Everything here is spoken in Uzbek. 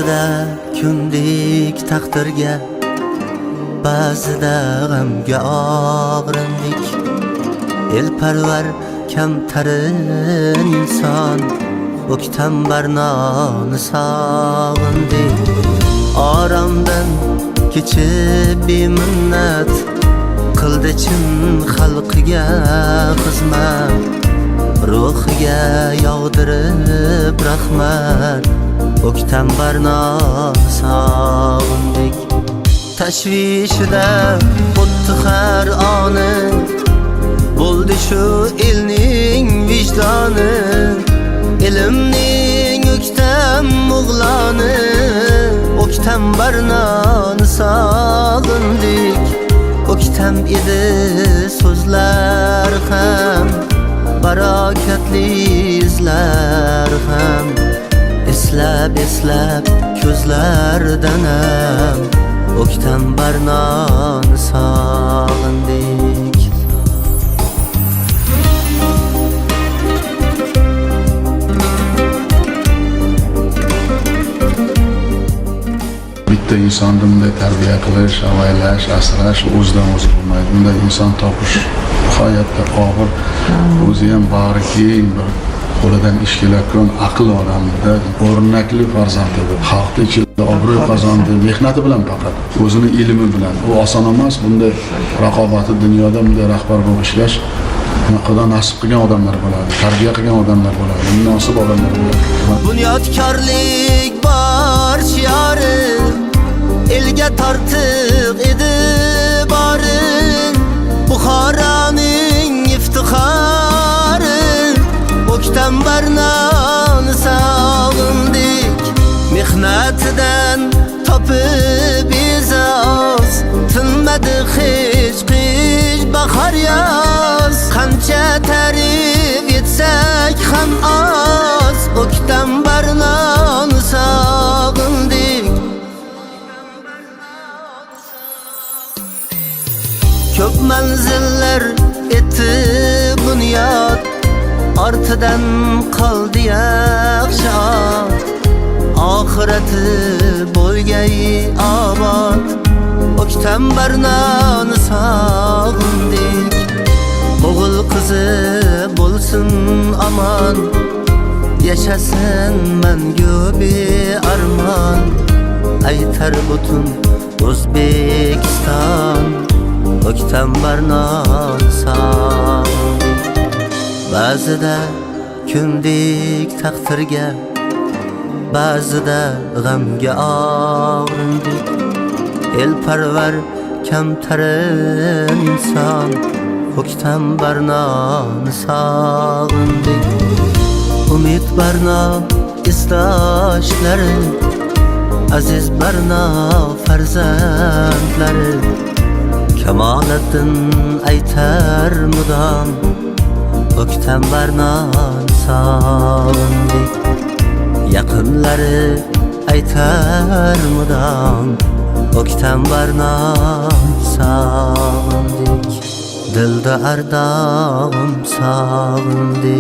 Ba'zida kundik taqdirga, ba'zida g'amga og'rindik. Elparvar kamtarin inson, o'ktam barnoni sog'indik. Oromdan kechib beminnat qildi chin xalqiga xizmat. Ruhiga yog'dirib rahmat, o'ktam barnoni sog'indik. Tashvishida o'tdi har oni, bo'ldi shu elning vijdoni. Ilmning o'ktam o'g'loni, o'ktam barnoni sog'indik. O'ktam edi so'zlar ham, barakatli izlar ham. Eslab ko'zlardanam o'ktam barnoni sog'indik. Bitta insonni bunday tarbiya qilish, avaylash, asrash o'zidan o'zi bo'lmaydi. Bunday inson topish nihoyatda og'ir, o'zi ham bag'ri keng bir qo'lidan ish kelayotgan aql odamida o'rnakli farzand edi. Xalqni ichida obro' qozondi, mehnati bilan faqat, o'zini ilmi bilan. U oson emas, bunday raqobatli dunyoda bunday rahbar bo'lib ishlash. Xudo nasib qilgan odamlar bo'ladi, tarbiya qilgan odamlar bo'ladi, munosib odamlar bo'ladi. Bunyodkorlik bor shiori, elga tortiq edi bori. Buxoroning iftixori, o'ktam barnoni sog'indik. Mehnatidan topib e'zoz, tinmadi hech bahor yoz. Qancha ta'rif etsak ham oz, o'ktam barnoni sog'indik. Ko'p manzillar etdi bunyod, ortidan qoldi yaxshi ot. Oxirati bo'lgay obod, o'ktam barnoni sog'indik. O'g'il qizi bo'lsin omon, yashasin mangu bearmon. Aytar butun O'zbekiston, o'ktam barnoni sog'indik. Ba'zida kundik taqdirga, ba'zida g'amga og'rindik. Elparvar kamtarin inson, o'ktam barnoni sog'indik. Umid barno istoshlari, aziz barno farzandlari. Kamoliddin aytar mudom, o'ktam barnoni sog'indik. Yaqinlari aytar mudom, o'ktam barnoni sog'indik. Dilda ardog'im sog'indik.